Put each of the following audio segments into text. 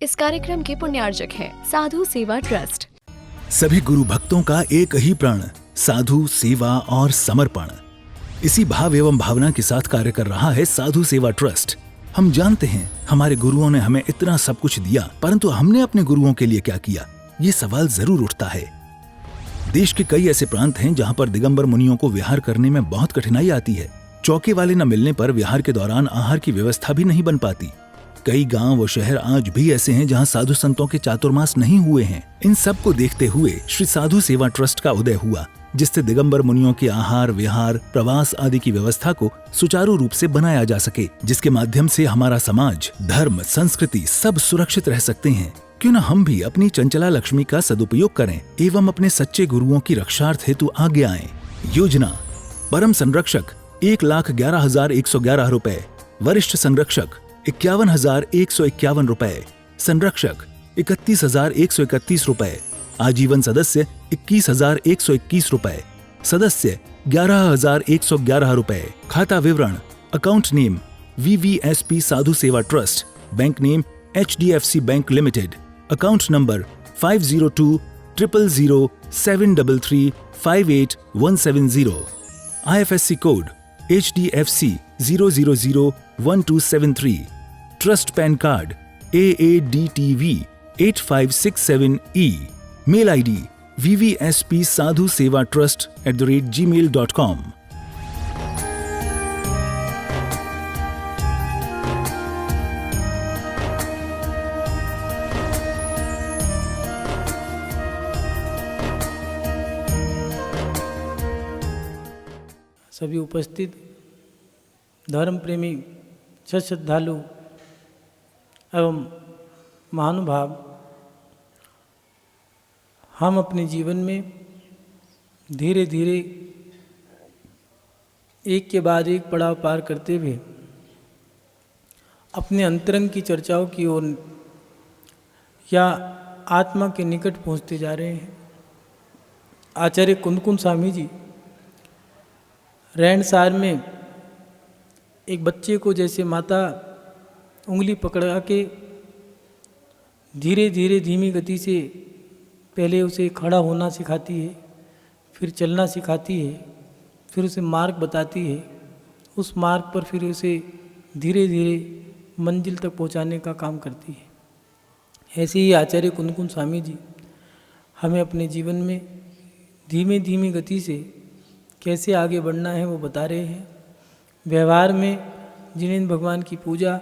इस कार्यक्रम के पुण्यार्जक हैं साधु सेवा ट्रस्ट। सभी गुरु भक्तों का एक ही प्रण, साधु सेवा और समर्पण। इसी भाव एवं भावना के साथ कार्य कर रहा है साधु सेवा ट्रस्ट। हम जानते हैं हमारे गुरुओं ने हमें इतना सब कुछ दिया, परंतु हमने अपने गुरुओं के लिए क्या किया, ये सवाल जरूर उठता है। देश के कई ऐसे प्रांत हैं जहां पर दिगंबर मुनियों को विहार करने में बहुत कठिनाई आती है। चौके वाले न मिलने पर विहार के दौरान आहार की व्यवस्था भी नहीं बन पाती। कई गांव व शहर आज भी ऐसे हैं जहां साधु संतों के चातुर्मास नहीं हुए हैं। इन सब को देखते हुए श्री साधु सेवा ट्रस्ट का उदय हुआ, जिससे दिगंबर मुनियों के आहार, विहार, प्रवास आदि की व्यवस्था को सुचारू रूप से बनाया जा सके, जिसके माध्यम से हमारा समाज, धर्म, संस्कृति सब सुरक्षित रह सकते हैं। क्यों न हम भी अपनी चंचला लक्ष्मी का सदुपयोग करें एवं अपने सच्चे गुरुओं की रक्षार्थ हेतु आगे आएं। योजना: परम संरक्षक 1,11,111 रुपए, वरिष्ठ संरक्षक 51,151 रुपए, संरक्षक 31,131 रुपए, आजीवन सदस्य 21,121 रुपए, सदस्य 11,111 रुपए। खाता विवरण: account name VVSP Sadhu Seva trust, bank name HDFC bank limited, account number 50200073358170, IFSC code HDFC 0001273, trust PAN card AADTV 8567E, mail ID vvspsadhusevatrust@gmail.com। सभी उपस्थित धर्म प्रेमी श्रद्धालु एवं महानुभाव, हम अपने जीवन में धीरे धीरे एक के बाद एक पड़ाव पार करते हुए अपने अंतरंग की चर्चाओं की ओर या आत्मा के निकट पहुंचते जा रहे हैं। आचार्य कुंदकुंद स्वामी जी रहनसार में एक बच्चे को जैसे माता उंगली पकड़ा के धीरे धीरे धीमी गति से पहले उसे खड़ा होना सिखाती है, फिर चलना सिखाती है, फिर उसे मार्ग बताती है, उस मार्ग पर फिर उसे धीरे धीरे मंजिल तक पहुंचाने का काम करती है। ऐसे ही आचार्य कुंदकुंद स्वामी जी हमें अपने जीवन में धीमे धीमी गति से कैसे आगे बढ़ना है वो बता रहे हैं। व्यवहार में जिनेंद्र भगवान की पूजा,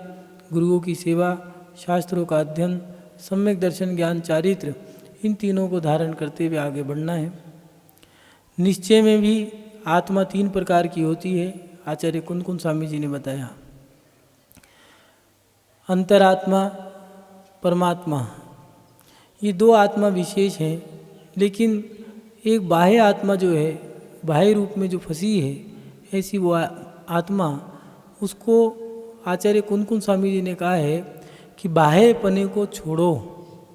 गुरुओं की सेवा, शास्त्रों का अध्ययन, सम्यक दर्शन, ज्ञान, चारित्र, इन तीनों को धारण करते हुए आगे बढ़ना है। निश्चय में भी आत्मा 3 प्रकार की होती है, आचार्य कुंदकुंद स्वामी जी ने बताया। अंतरात्मा, परमात्मा, ये 2 आत्मा विशेष हैं, लेकिन एक बाह्य आत्मा जो है, बाह्य रूप में जो फंसी है, ऐसी वो आत्मा, उसको आचार्य कुंदकुंद स्वामी जी ने कहा है कि बाह्यपने को छोड़ो,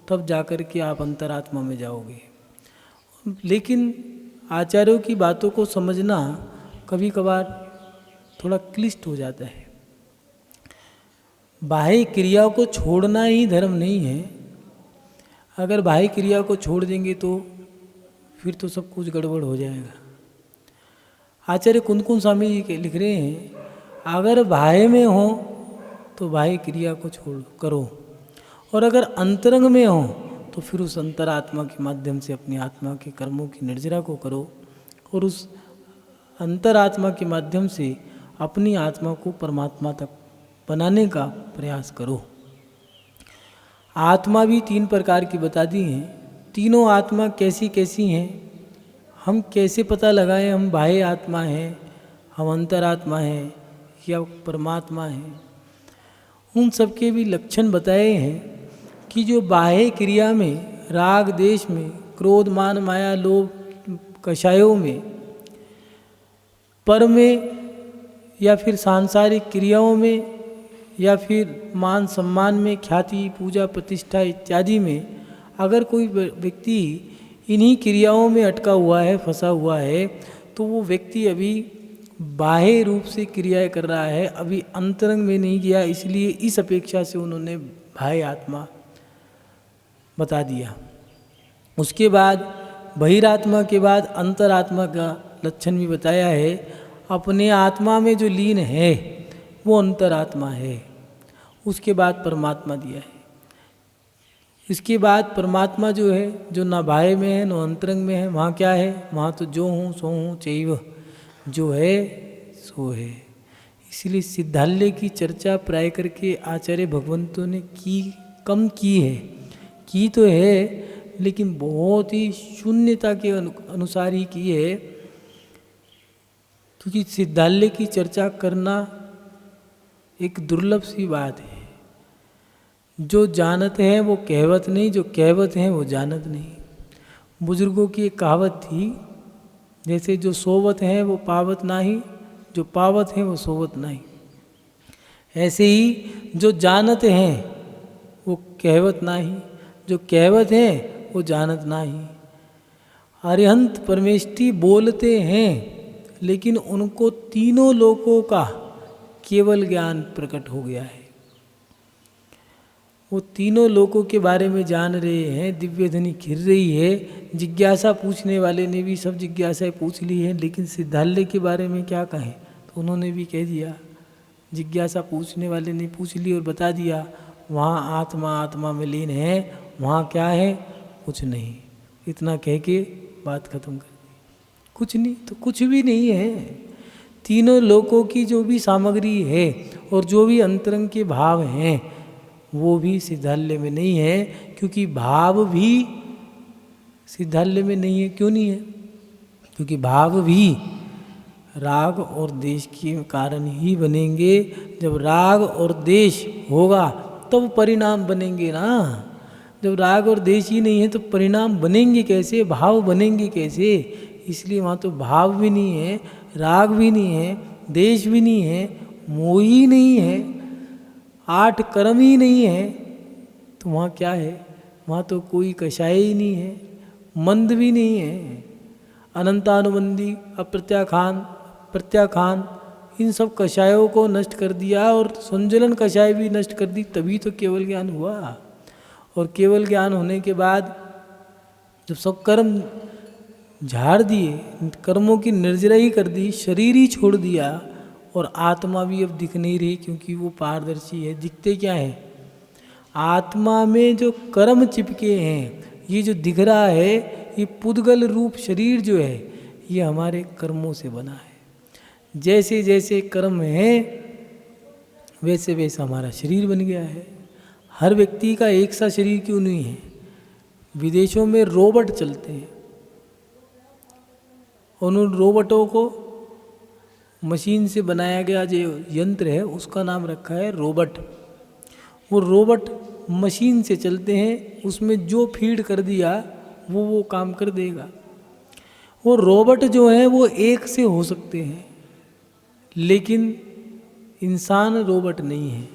तब जाकर के आप अंतरात्मा में जाओगे। लेकिन आचार्यों की बातों को समझना कभी कभार थोड़ा क्लिष्ट हो जाता है। बाह्य क्रियाओं को छोड़ना ही धर्म नहीं है। अगर बाह्य क्रिया को छोड़ देंगे तो फिर तो सब कुछ गड़बड़ हो जाएगा। आचार्य कुंदकुंद स्वामी जी के लिख रहे हैं, अगर बाह्य में हो तो बाह्य क्रिया को छोड़ करो, और अगर अंतरंग में हो तो फिर उस अंतरात्मा के माध्यम से अपनी आत्मा के कर्मों की निर्जरा को करो, और उस अंतरात्मा के माध्यम से अपनी आत्मा को परमात्मा तक बनाने का प्रयास करो। आत्मा भी 3 प्रकार की बता दी हैं। तीनों आत्मा कैसी कैसी हैं, हम कैसे पता लगाएं हम बाह्य आत्मा हैं, हम अंतरात्मा हैं या परमात्मा हैं। उन सब के भी लक्षण बताए हैं कि जो बाह्य क्रिया में, राग देश में, क्रोध मान माया लोभ कषायों में, पर में या फिर सांसारिक क्रियाओं में या फिर मान सम्मान में, ख्याति पूजा प्रतिष्ठा इत्यादि में, अगर कोई व्यक्ति इन्हीं क्रियाओं में अटका हुआ है, फंसा हुआ है, तो वो व्यक्ति अभी बाह्य रूप से क्रियाएं कर रहा है, अभी अंतरंग में नहीं गया। इसलिए इस अपेक्षा से उन्होंने बाह्य आत्मा बता दिया। उसके बाद बहिरात्मा के बाद अंतरात्मा का लक्षण भी बताया है। अपने आत्मा में जो लीन है वो अंतरात्मा है। उसके बाद परमात्मा दिया है। इसके बाद परमात्मा जो है, जो ना बाह्य में है न अंतरंग में है, वहाँ क्या है? वहाँ तो जो हूँ सो हूँ चैव, जो है सो है। इसलिए सिद्धाल्य की चर्चा प्राय करके आचार्य भगवंतों ने कम की है। की तो है लेकिन बहुत ही शून्यता के अनुसार ही की है, क्योंकि सिद्धाल्य की चर्चा करना एक दुर्लभ सी बात है। जो जानत है वो कहवत नहीं, जो कहवत है वो जानत नहीं। बुजुर्गों की एक कहावत थी, जैसे जो सोवत है वो पावत नाही, जो पावत है वो सोवत नहीं। ऐसे ही जो जानत हैं वो कहवत नाही, जो कहवत है वो जानत नाही। अरिहंत परमेष्टि बोलते हैं लेकिन उनको तीनों लोकों का केवल ज्ञान प्रकट हो गया है। वो तीनों लोकों के बारे में जान रहे हैं, दिव्य ध्वनि घिर रही है। जिज्ञासा पूछने वाले ने भी सब जिज्ञासाएं पूछ ली है, लेकिन सिद्धाल्य के बारे में क्या कहें? तो उन्होंने भी कह दिया, जिज्ञासा पूछने वाले ने पूछ ली और बता दिया, वहाँ आत्मा आत्मा में लीन है, वहाँ क्या है? कुछ नहीं। इतना कह के बात खत्म कर दी। कुछ नहीं तो कुछ भी नहीं है। तीनों लोकों की जो भी सामग्री है और जो भी अंतरंग के भाव हैं वो भी सिद्धाल्य में नहीं है, क्योंकि भाव भी सिद्धाल्य में नहीं है। क्यों नहीं है? क्योंकि भाव भी राग और देश के कारण ही बनेंगे। जब राग और देश होगा तब परिणाम बनेंगे ना। जब राग और देश ही नहीं है तो परिणाम बनेंगे कैसे? भाव बनेंगे कैसे? इसलिए वहाँ तो भाव भी नहीं है, राग भी नहीं है, देश भी नहीं है, मोह ही नहीं है, 8 कर्म ही नहीं है, तो वहाँ क्या है? वहाँ तो कोई कषाय ही नहीं है, मंद भी नहीं है। अनंतानुबंधी, अप्रत्याखान, प्रत्याखान, इन सब कषायों को नष्ट कर दिया और संजलन कषाय भी नष्ट कर दी, तभी तो केवल ज्ञान हुआ। और केवल ज्ञान होने के बाद जब सब कर्म झाड़ दिए, कर्मों की निर्जरा ही कर दी, शरीर ही छोड़ दिया और आत्मा भी अब दिख नहीं रही, क्योंकि वो पारदर्शी है। दिखते क्या है? आत्मा में जो कर्म चिपके हैं, ये जो दिख रहा है, ये पुद्गल रूप शरीर जो है, ये हमारे कर्मों से बना है। जैसे जैसे कर्म है वैसे वैसे हमारा शरीर बन गया है। हर व्यक्ति का एक सा शरीर क्यों नहीं है? विदेशों में रोबोट चलते हैं, उन रोबोटों को मशीन से बनाया गया जो यंत्र है उसका नाम रखा है रोबोट। वो रोबोट मशीन से चलते हैं, उसमें जो फीड कर दिया वो काम कर देगा। वो रोबोट जो है वो एक से हो सकते हैं, लेकिन इंसान रोबोट नहीं है।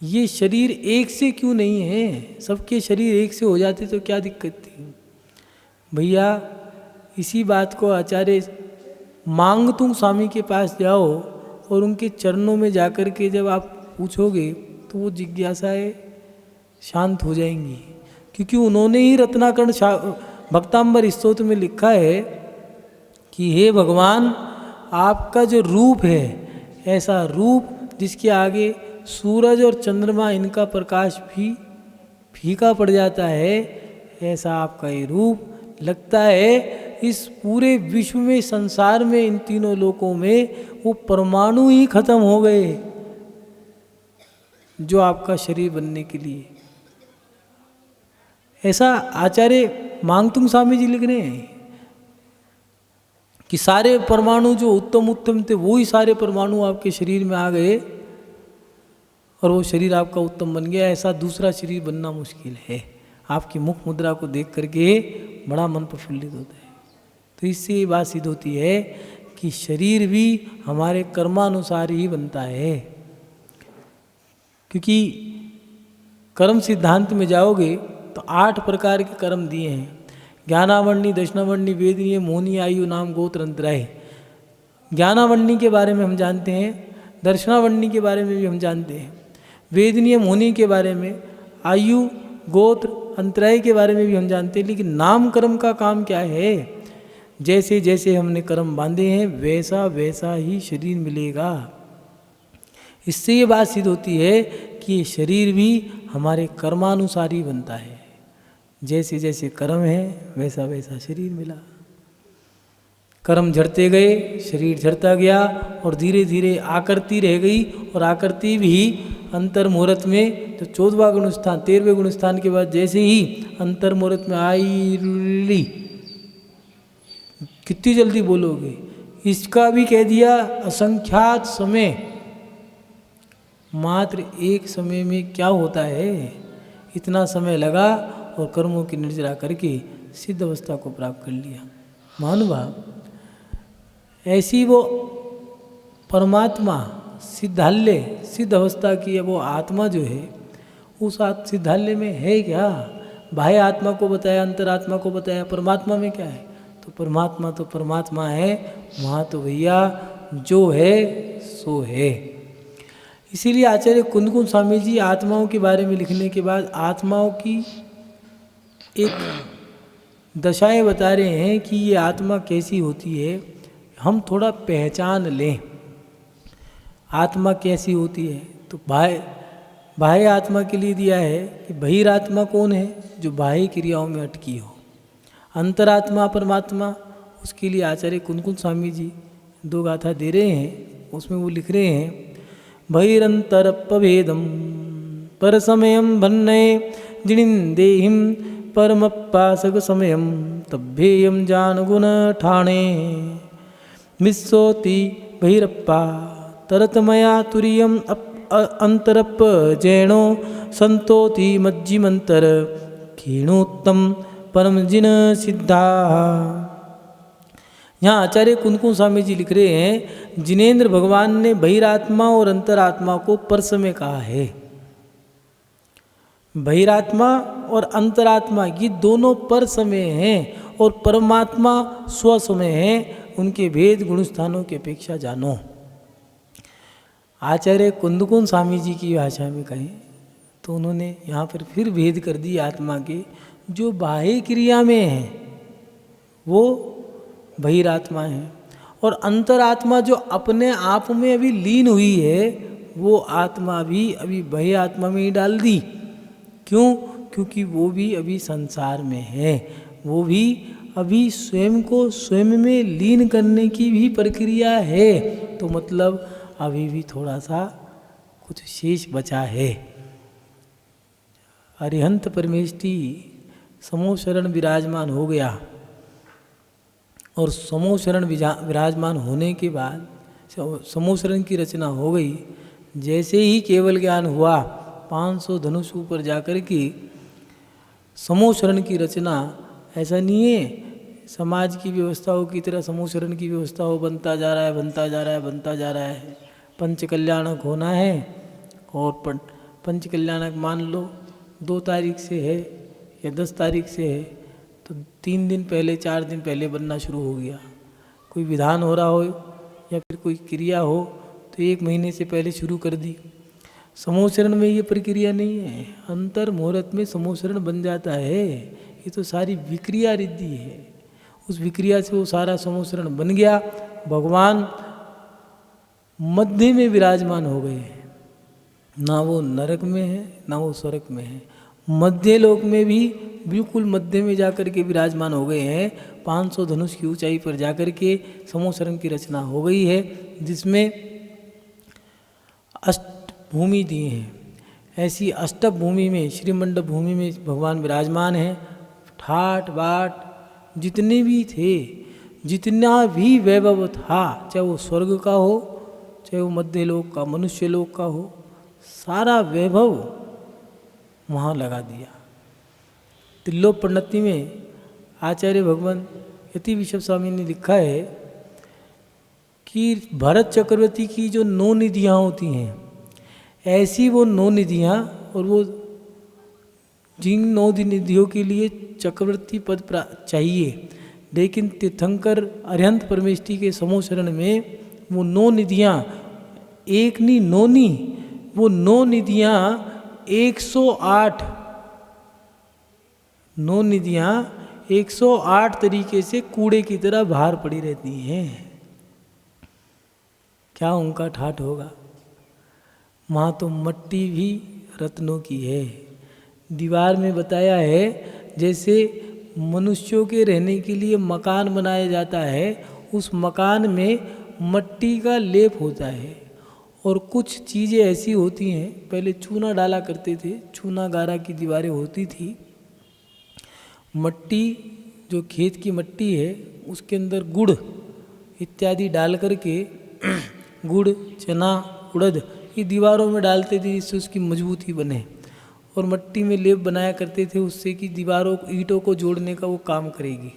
ये शरीर एक से क्यों नहीं है? सबके शरीर एक से हो जाते तो क्या दिक्कत थी भैया? इसी बात को आचार्य मांगतुंग स्वामी के पास जाओ और उनके चरणों में जाकर के जब आप पूछोगे तो वो जिज्ञासाएं शांत हो जाएंगी, क्योंकि उन्होंने ही रत्नाकर्ण भक्तांबर स्तोत्र में लिखा है कि हे भगवान, आपका जो रूप है, ऐसा रूप जिसके आगे सूरज और चंद्रमा इनका प्रकाश भी फीका पड़ जाता है, ऐसा आपका ये रूप लगता है। इस पूरे विश्व में, संसार में, इन तीनों लोकों में वो परमाणु ही खत्म हो गए जो आपका शरीर बनने के लिए। ऐसा आचार्य मांगतुंग स्वामी जी लिख रहे हैं कि सारे परमाणु जो उत्तम उत्तम थे वो ही सारे परमाणु आपके शरीर में आ गए और वो शरीर आपका उत्तम बन गया। ऐसा दूसरा शरीर बनना मुश्किल है। आपकी मुख मुद्रा को देख करके बड़ा मन प्रफुल्लित होता है। तो इससे ये बात सिद्ध होती है कि शरीर भी हमारे कर्मानुसार ही बनता है। क्योंकि कर्म सिद्धांत में जाओगे तो 8 प्रकार के कर्म दिए हैं। ज्ञानावरणी, दशनावरणी, वेदनीय, मोहनी, आयु, नाम, गोत्र, अंतराय। ज्ञानावरणी के बारे में हम जानते हैं, दर्शनावरणी के बारे में भी हम जानते हैं, वेदनीय, मोहनी के बारे में, आयु, गोत्र, अंतराय के बारे में भी हम जानते हैं, लेकिन नाम कर्म का काम क्या है? जैसे जैसे हमने कर्म बांधे हैं वैसा वैसा ही शरीर मिलेगा। इससे ये बात सिद्ध होती है कि ये शरीर भी हमारे कर्मानुसार ही बनता है। जैसे जैसे कर्म है वैसा वैसा शरीर मिला। कर्म झड़ते गए, शरीर झड़ता गया और धीरे धीरे आकृति रह गई, और आकृति भी अंतर मुहूर्त में तो 14वां गुण स्थान 13वें गुण स्थान के बाद जैसे ही अंतर मुहूर्त में आई ली, कितनी जल्दी बोलोगे, इसका भी कह दिया असंख्यात समय, मात्र एक समय में क्या होता है, इतना समय लगा और कर्मों की निर्जरा करके सिद्ध अवस्था को प्राप्त कर लिया। महानुभाव, ऐसी वो परमात्मा सिद्धाल्य सिद्ध अवस्था की वो आत्मा जो है, उस सिद्धाल्य में है क्या? बाह्य आत्मा को बताया, अंतरात्मा को बताया, परमात्मा में क्या है? तो परमात्मा है, वहाँ तो भैया जो है सो है। इसीलिए आचार्य कुंदकुंज स्वामी जी आत्माओं के बारे में लिखने के बाद आत्माओं की एक दशाएं बता रहे हैं कि ये आत्मा कैसी होती है। हम थोड़ा पहचान लें आत्मा कैसी होती है। तो बाह्य आत्मा के लिए दिया है कि बहिरात्मा कौन है? जो बाह्य क्रियाओं में अटकी हो। अंतरात्मा परमात्मा, उसके लिए आचार्य कुंदकुंज स्वामी जी 2 गाथा दे रहे हैं। उसमें वो लिख रहे हैं, बहिरंतरपभेदम परसमयम भन्नये जिनिंदेहिम परमपासक समयम तभ्येयम जान गुण ठाणे मिस्सोति बहिरप्पा तरतमया तुरीयम अंतरप जैनो संतोति मज्जिमंतर खीणोत्तम परम जिन सिद्धा। यहाँ आचार्य कुंदकुंज स्वामी जी लिख रहे हैं, जिनेंद्र भगवान ने बहिरात्मा और अंतरात्मा को परसमय कहा है। बहिरात्मा और अंतरात्मा ये दोनों परसमय हैं और परमात्मा स्वसमय है। उनके भेद गुणस्थानों की अपेक्षा जानो। आचार्य कुंदकुंज स्वामी जी की भाषा में कहें तो उन्होंने यहाँ पर फिर भेद कर दी आत्मा के। जो बाह्य क्रिया में है वो बहिरात्मा है, और अंतरात्मा जो अपने आप में अभी लीन हुई है वो आत्मा भी अभी बाह्य आत्मा में ही डाल दी। क्यों? क्योंकि वो भी अभी संसार में है, वो भी अभी स्वयं को स्वयं में लीन करने की भी प्रक्रिया है। तो मतलब अभी भी थोड़ा सा कुछ शेष बचा है। अरिहंत परमेष्टि समूह शरण विराजमान हो गया, और समूह शरण विराजमान होने के बाद समूह शरण की रचना हो गई। जैसे ही केवल ज्ञान हुआ 500 धनुष ऊपर जाकर के समूह शरण की रचना, ऐसा नहीं है समाज की व्यवस्थाओं की तरह समूह शरण की व्यवस्था हो, बनता जा रहा है बनता जा रहा है बनता जा रहा है। पंच कल्याणक होना है, और पंच कल्याणक मान लो 2 तारीख से है या 10 तारीख से है, तो 3 दिन पहले 4 दिन पहले बनना शुरू हो गया। कोई विधान हो रहा हो या फिर कोई क्रिया हो तो 1 महीने से पहले शुरू कर दी। समूह शरण में ये प्रक्रिया नहीं है, अंतर मुहूर्त में समूह शरण बन जाता है। ये तो सारी विक्रिया रिद्धि है, उस विक्रिया से वो सारा समूह शरण बन गया। भगवान मध्य में विराजमान हो गए हैं, ना वो नरक में है ना वो स्वर्ग में है, मध्य लोक में भी बिल्कुल मध्य में जाकर के विराजमान हो गए हैं। 500 धनुष की ऊंचाई पर जाकर के समूह शरण की रचना हो गई है, जिसमें अष्टभूमि दिए हैं। ऐसी अष्टक भूमि में, श्रीमंडप भूमि में भगवान विराजमान हैं। ठाट बाट जितने भी थे, जितना भी वैभव था, चाहे वो स्वर्ग का हो चाहे वो मध्य लोक का, मनुष्य लोक का हो, सारा वैभव वहाँ लगा दिया। त्रिलोक प्रणति में आचार्य भगवान यति विश्व स्वामी ने लिखा है कि भरत चक्रवर्ती की जो 9 निधियाँ होती हैं, ऐसी वो 9 निधियाँ, और वो जिन 9 निधियों के लिए चक्रवर्ती पद चाहिए, लेकिन तीर्थंकर अरिहंत परमेष्टि के समूह शरण में वो 9 निधियाँ, एक नहीं 9 नहीं, वो 9 निधियाँ 108 9 निधियाँ 108 तरीके से कूड़े की तरह बाहर पड़ी रहती हैं। क्या उनका ठाठ होगा? वहाँ तो मट्टी भी रत्नों की है। दीवार में बताया है जैसे मनुष्यों के रहने के लिए मकान बनाया जाता है, उस मकान में मट्टी का लेप होता है। और कुछ चीज़ें ऐसी होती हैं, पहले चूना डाला करते थे, चूना गारा की दीवारें होती थी। मट्टी जो खेत की मट्टी है उसके अंदर गुड़ इत्यादि डाल करके गुड़, चना, उड़द ये दीवारों में डालते थे जिससे उसकी मजबूती बने, और मट्टी में लेप बनाया करते थे उससे कि दीवारों ईंटों को जोड़ने का वो काम करेगी।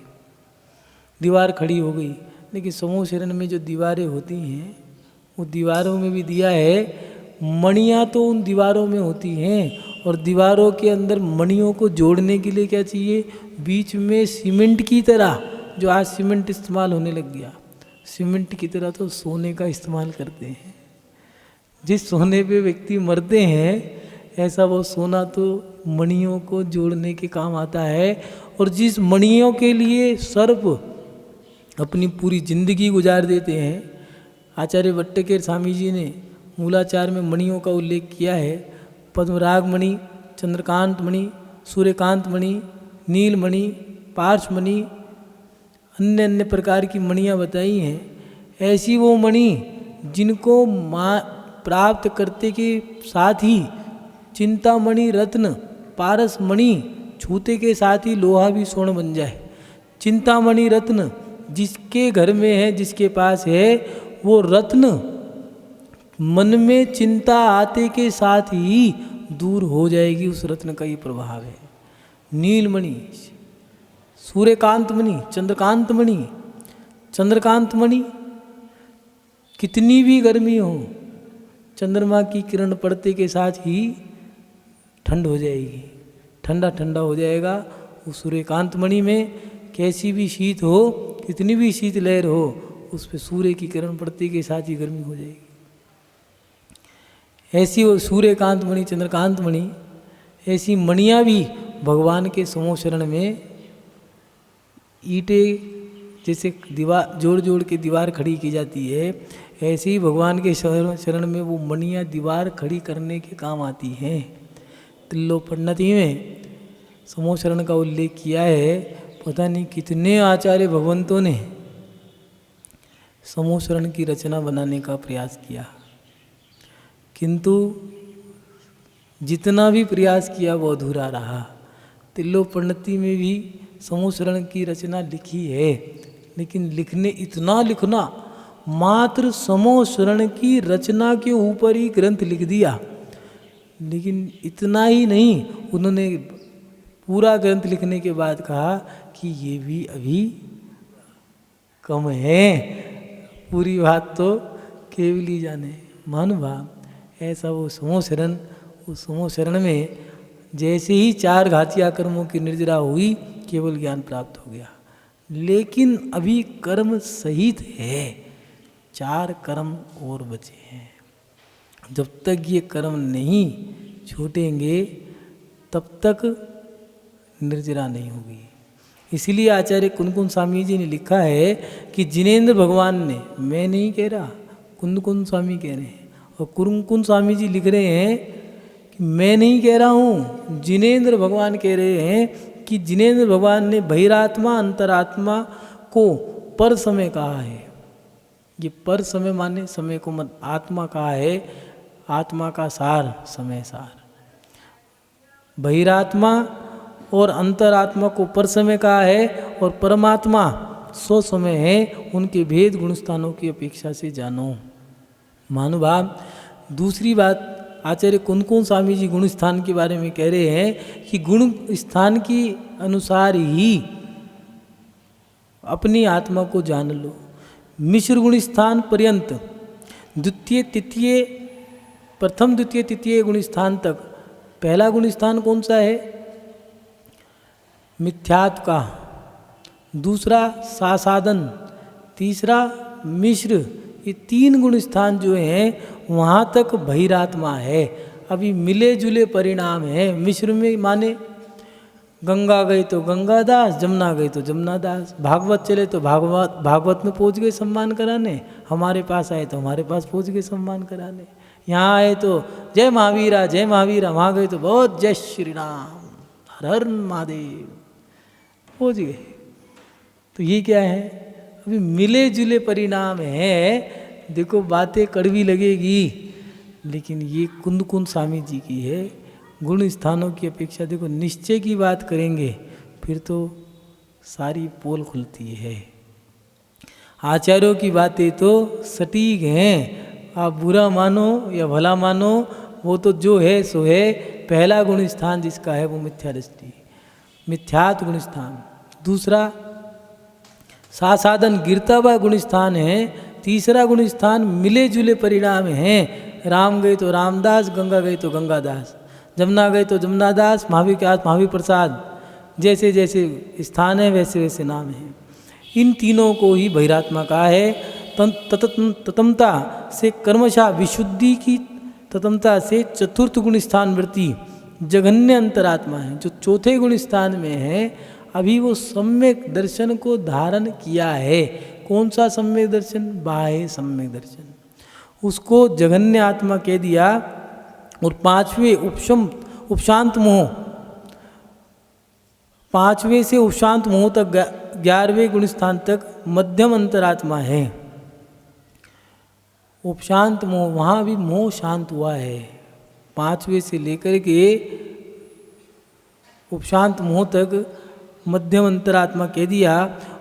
दीवार खड़ी हो गई, लेकिन समूह शरण में जो दीवारें होती हैं वो दीवारों में भी दिया है, मणियाँ तो उन दीवारों में होती हैं, और दीवारों के अंदर मणियों को जोड़ने के लिए क्या चाहिए? बीच में सीमेंट की तरह, जो आज सीमेंट इस्तेमाल होने लग गया, सीमेंट की तरह तो सोने का इस्तेमाल करते हैं। जिस सोने पे व्यक्ति मरते हैं ऐसा वो सोना तो मणियों को जोड़ने के काम आता है। और जिस मणियों के लिए सर्प अपनी पूरी जिंदगी गुजार देते हैं, आचार्य भट्टकेर स्वामी जी ने मूलाचार में मणियों का उल्लेख किया है। पद्मराग मणि, चंद्रकांत मणि, सूर्यकांत मणि, नील मणि, पार्श मणि, अन्य अन्य प्रकार की मणियाँ बताई हैं। ऐसी वो मणि जिनको प्राप्त करते के साथ ही चिंतामणि, रत्न, पारस मणि छूते के साथ ही लोहा भी स्वर्ण बन जाए। चिंतामणि रत्न जिसके घर में है, जिसके पास है, वो रत्न मन में चिंता आते के साथ ही दूर हो जाएगी। उस रत्न का ये प्रभाव है। नीलमणि, सूर्यकांत मणि, चंद्रकांत मणि, चंद्रकांत मणि कितनी भी गर्मी हो, चंद्रमा की किरण पड़ते के साथ ही ठंड हो जाएगी, ठंडा ठंडा हो जाएगा। उस सूर्यकांत मणि में कैसी भी शीत हो, कितनी भी शीत लहर हो, उस पर सूर्य की किरण पड़ते के साथ ही गर्मी हो जाएगी। ऐसी वो सूर्यकांत मणि, चंद्रकांत मणि, ऐसी मणियाँ भी भगवान के समूह शरण में ईंटें जैसे दीवार जोड़ जोड़ के दीवार खड़ी की जाती है, ऐसे ही भगवान के शरण में वो मणियाँ दीवार खड़ी करने के काम आती हैं। तिल्लोपन्नति में समूह शरण का उल्लेख किया है। पता नहीं कितने आचार्य भगवंतों ने समूह शरण की रचना बनाने का प्रयास किया, किंतु जितना भी प्रयास किया वो अधूरा रहा। तिल्लोपन्नति में भी समूह शरण की रचना लिखी है, लेकिन इतना लिखना, मात्र समूह शरण की रचना के ऊपर ही ग्रंथ लिख दिया। लेकिन इतना ही नहीं, उन्होंने पूरा ग्रंथ लिखने के बाद कहा कि ये भी अभी कम है, पूरी बात तो केवल ही जाने। महानुभाव, ऐसा वो समूह शरण, उस समूह शरण में जैसे ही 4 घातिया कर्मों की निर्जरा हुई, केवल ज्ञान प्राप्त हो गया। लेकिन अभी कर्म सहित है, 4 कर्म और बचे हैं। जब तक ये कर्म नहीं छूटेंगे तब तक निर्जरा नहीं होगी। इसीलिए आचार्य कुंदकुंद स्वामी जी ने लिखा है कि जिनेंद्र भगवान ने, मैं नहीं कह रहा, कुंदकुंद स्वामी कह रहे हैं, और कुंदकुंद स्वामी जी लिख रहे हैं कि मैं नहीं कह रहा हूँ, जिनेंद्र भगवान कह रहे हैं कि जिनेंद्र भगवान ने बहिरात्मा अंतरात्मा को पर समय कहा है। ये पर समय माने समय को मत, आत्मा कहा है, आत्मा का सार समय सार। बहिरात्मा और अंतरात्मा को पर समय कहा है, और परमात्मा सो समय है, उनके भेद गुण स्थानों की अपेक्षा से जानो। महानुभाव, दूसरी बात आचार्य कुंदकुंद स्वामी जी गुण स्थान के बारे में कह रहे हैं कि गुण स्थान के अनुसार ही अपनी आत्मा को जान लो। मिश्र गुण स्थान पर्यंत, द्वितीय तृतीय, प्रथम द्वितीय तृतीय गुण स्थान तक। पहला गुण स्थान कौन सा है? मिथ्यात्व का, दूसरा सासादन, तीसरा मिश्र। ये 3 गुण स्थान जो हैं वहाँ तक बहिरात्मा है। अभी मिले जुले परिणाम है। मिश्र में माने गंगा गए तो गंगादास, जमुना गए तो जमुनादास, भागवत चले तो भागवत में पहुंच गए सम्मान कराने, हमारे पास आए तो हमारे पास पहुंच गए सम्मान कराने, यहाँ आए तो जय महावीरा जय महावीरा, वहाँ गए तो बहुत जय श्री राम हर हर महादेव पहुंच गए। तो ये क्या है, अभी मिले जुले परिणाम है। देखो बातें कड़वी लगेगी, लेकिन ये कुंद कुंद स्वामी जी की है। गुण स्थानों की अपेक्षा देखो निश्चय की बात करेंगे फिर तो सारी पोल खुलती है। आचार्यों की बातें तो सटीक हैं, आप बुरा मानो या भला मानो, वो तो जो है सो है। पहला गुण स्थान जिसका है वो मिथ्या दृष्टि, मिथ्यात्व गुण स्थान। दूसरा साधन गिरता हुआ गुण स्थान है। तीसरा गुण स्थान मिले जुले परिणाम हैं। राम गए तो रामदास, गंगा गए तो गंगादास, जमुना गए तो जमुनादास, महावीर के हाथ महावीर प्रसाद। जैसे जैसे स्थान है वैसे वैसे नाम है। इन तीनों को ही बहिरात्मा कहा है। ततमता से कर्मशा विशुद्धि की ततमता से चतुर्थ गुण स्थान वृत्ति जघन्य अंतरात्मा है, जो चौथे गुण स्थान में है। अभी वो सम्यक दर्शन को धारण किया है। कौन सा सम्यक दर्शन? बाह्य सम्यक दर्शन, उसको जघन्य आत्मा कह दिया। और पांचवें उपशांत मोह, पांचवें से उपशांत मोह तक 11वें गुण स्थान तक मध्यम अंतरात्मा है। उपशांत मोह, वहाँ भी मोह शांत हुआ है। पांचवें से लेकर के उपशांत मोह तक मध्यम अंतरात्मा कह दिया।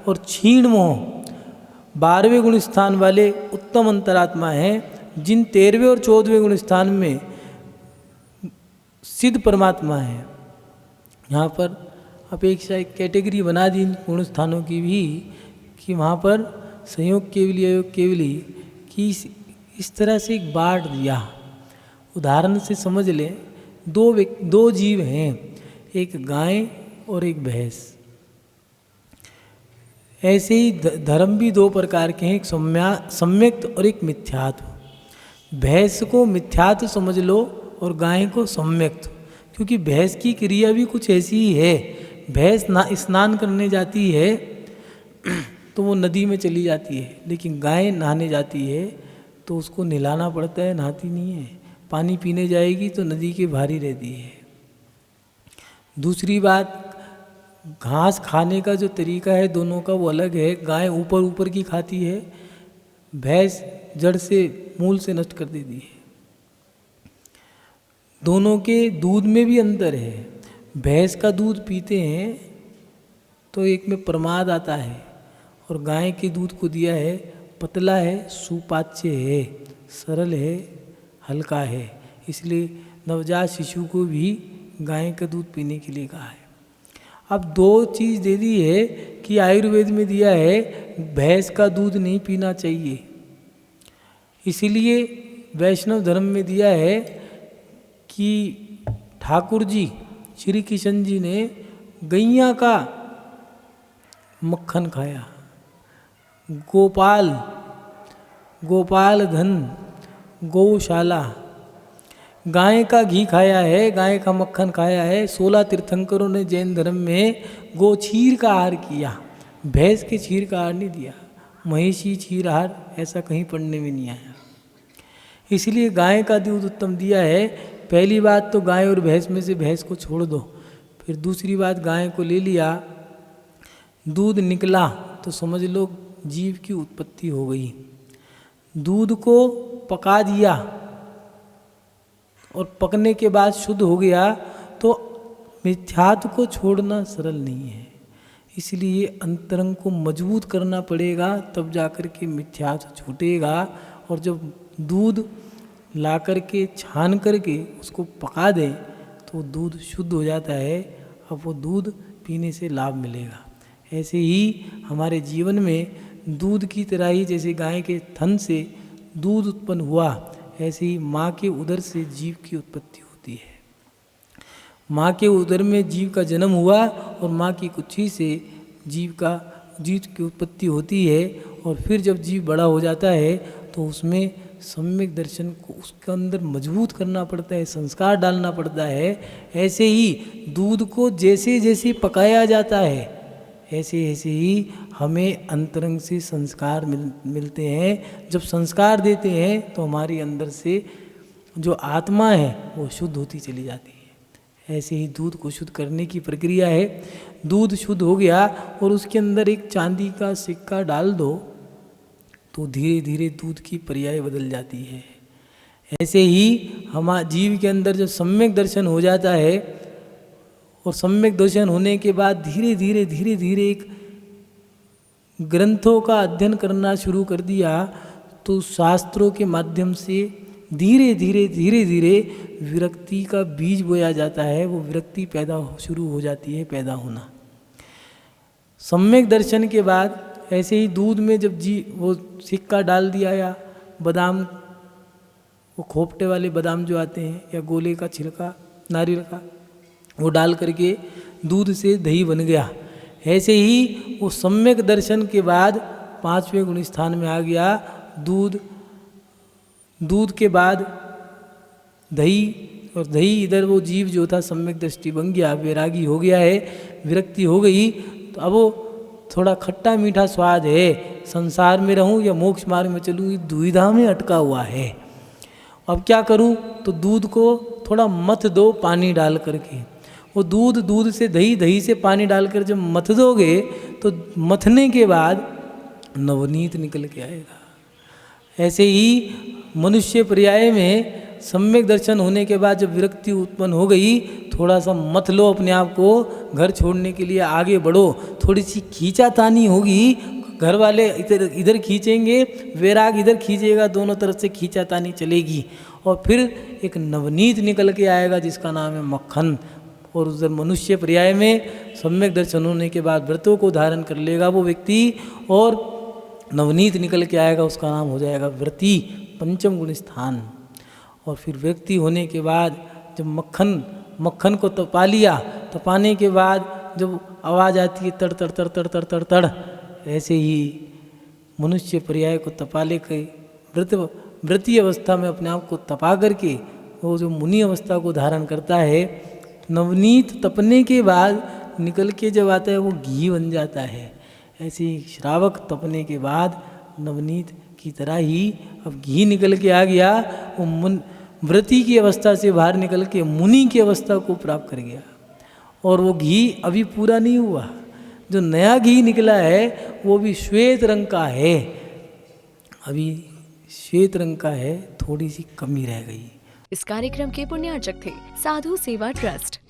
और क्षीण मोह 12वें गुण स्थान वाले उत्तम अंतरात्मा हैं, जिन 13वें और 14वें गुण स्थान में सिद्ध परमात्मा है। यहाँ पर अपेक्षा एक कैटेगरी बना दी इन गुण स्थानों की भी, कि वहाँ पर संयोग केवली अयोग केवली की इस तरह से एक बांट दिया। उदाहरण से समझ लें, दो जीव हैं, एक गाय और एक भैंस। ऐसे ही धर्म भी दो प्रकार के हैं, एक सम्यक्त और एक मिथ्यात्व। भैंस को मिथ्यात्व समझ लो और गाय को सम्यक्त, क्योंकि भैंस की क्रिया भी कुछ ऐसी ही है। भैंस स्नान करने जाती है तो वो नदी में चली जाती है, लेकिन गाय नहाने जाती है तो उसको नहलाना पड़ता है, नहाती नहीं है। पानी पीने जाएगी तो नदी के भारी रहती है। दूसरी बात, घास खाने का जो तरीका है दोनों का वो अलग है। गाय ऊपर ऊपर की खाती है, भैंस जड़ से मूल से नष्ट कर देती है। दोनों के दूध में भी अंतर है। भैंस का दूध पीते हैं तो एक में प्रमाद आता है, और गाय के दूध को दिया है, पतला है, सुपाच्य है, सरल है, हल्का है। इसलिए नवजात शिशु को भी गाय का दूध पीने के लिए कहा है। अब दो चीज़ दे दी है कि आयुर्वेद में दिया है भैंस का दूध नहीं पीना चाहिए, इसीलिए वैष्णव धर्म में दिया है कि ठाकुर जी श्री किशन जी ने गैया का मक्खन खाया, गोपाल धन गौशाला, गाय का घी खाया है, गाय का मक्खन खाया है। 16 तीर्थंकरों ने जैन धर्म में गोक्षीर का आहार किया, भैंस के क्षीर का आहार नहीं दिया। महिषी क्षीर आहार ऐसा कहीं पढ़ने में नहीं आया, इसलिए गाय का दूध उत्तम दिया है। पहली बात तो गाय और भैंस में से भैंस को छोड़ दो। फिर दूसरी बात, गाय को ले लिया, दूध निकला तो समझ लो जीव की उत्पत्ति हो गई। दूध को पका दिया और पकने के बाद शुद्ध हो गया, तो मिथ्यात्व को छोड़ना सरल नहीं है। इसलिए अंतरंग को मजबूत करना पड़ेगा, तब जाकर के मिथ्यात्व छूटेगा। और जब दूध ला करके छान करके उसको पका दें तो दूध शुद्ध हो जाता है। अब वो दूध पीने से लाभ मिलेगा। ऐसे ही हमारे जीवन में दूध की तरह ही, जैसे गाय के थन से दूध उत्पन्न हुआ, ऐसे ही माँ के उदर से जीव की उत्पत्ति होती है। माँ के उदर में जीव का जन्म हुआ और माँ की कुक्षी से जीव की उत्पत्ति होती है। और फिर जब जीव बड़ा हो जाता है तो उसमें सम्यक दर्शन को उसके अंदर मजबूत करना पड़ता है, संस्कार डालना पड़ता है। ऐसे ही दूध को जैसे जैसे पकाया जाता है ऐसे ऐसे ही हमें अंतरंग से संस्कार मिलते हैं। जब संस्कार देते हैं तो हमारे अंदर से जो आत्मा है वो शुद्ध होती चली जाती है। ऐसे ही दूध को शुद्ध करने की प्रक्रिया है। दूध शुद्ध हो गया और उसके अंदर एक चांदी का सिक्का डाल दो तो धीरे धीरे दूध की पर्याय बदल जाती है। ऐसे ही हमारे जीव के अंदर जब सम्यक दर्शन हो जाता है और सम्यक दर्शन होने के बाद धीरे धीरे एक ग्रंथों का अध्ययन करना शुरू कर दिया तो शास्त्रों के माध्यम से धीरे धीरे विरक्ति का बीज बोया जाता है। वो विरक्ति शुरू हो जाती है पैदा होना। सम्यक दर्शन के बाद ऐसे ही दूध में जब वो सिक्का डाल दिया या बादाम, वो खोपटे वाले बादाम जो आते हैं या गोले का छिलका नारियल का, वो डाल करके दूध से दही बन गया। ऐसे ही वो सम्यक दर्शन के बाद 5वें गुण स्थान में आ गया दूध। दूध के बाद दही, और दही इधर वो जीव जो था सम्यक दृष्टि बन गया, वैरागी हो गया है, विरक्ति हो गई। तो अब वो थोड़ा खट्टा मीठा स्वाद है, संसार में रहूं या मोक्ष मार्ग में चलूं, ये दुविधा में अटका हुआ है। अब क्या करूं? तो दूध को थोड़ा मथ दो पानी डाल करके। वो दूध से दही से पानी डालकर जब मथ दोगे तो मथने के बाद नवनीत निकल के आएगा। ऐसे ही मनुष्य पर्याय में सम्यक दर्शन होने के बाद जब विरक्ति उत्पन्न हो गई, थोड़ा सा मत लो अपने आप को, घर छोड़ने के लिए आगे बढ़ो। थोड़ी सी खींचातानी होगी, घर वाले इधर खींचेंगे, वैराग इधर खींचेगा, दोनों तरफ से खींचातानी चलेगी और फिर एक नवनीत निकल के आएगा जिसका नाम है मक्खन। और उधर मनुष्य पर्याय में सम्यक दर्शन होने के बाद व्रतों को धारण कर लेगा वो व्यक्ति और नवनीत निकल के आएगा, उसका नाम हो जाएगा व्रती, 5वें गुण स्थान। और फिर व्यक्ति होने के बाद जब मक्खन को तपा लिया, तपाने के बाद जब आवाज़ आती है तड़ तड़ तड़ तड़ तड़ तड़ तड़, ऐसे ही मनुष्य पर्याय को तपा ले के व्रती अवस्था में अपने आप को तपा करके वो जो मुनि अवस्था को धारण करता है, नवनीत तपने के बाद निकल के जब आता है वो घी बन जाता है। ऐसे ही श्रावक तपने के बाद नवनीत की तरह ही अब घी निकल के आ गया, वो व्रती की अवस्था से बाहर निकल के मुनि की अवस्था को प्राप्त कर गया। और वो घी अभी पूरा नहीं हुआ, जो नया घी निकला है वो भी श्वेत रंग का है, अभी श्वेत रंग का है, थोड़ी सी कमी रह गई। इस कार्यक्रम के पुण्यार्चक थे साधु सेवा ट्रस्ट।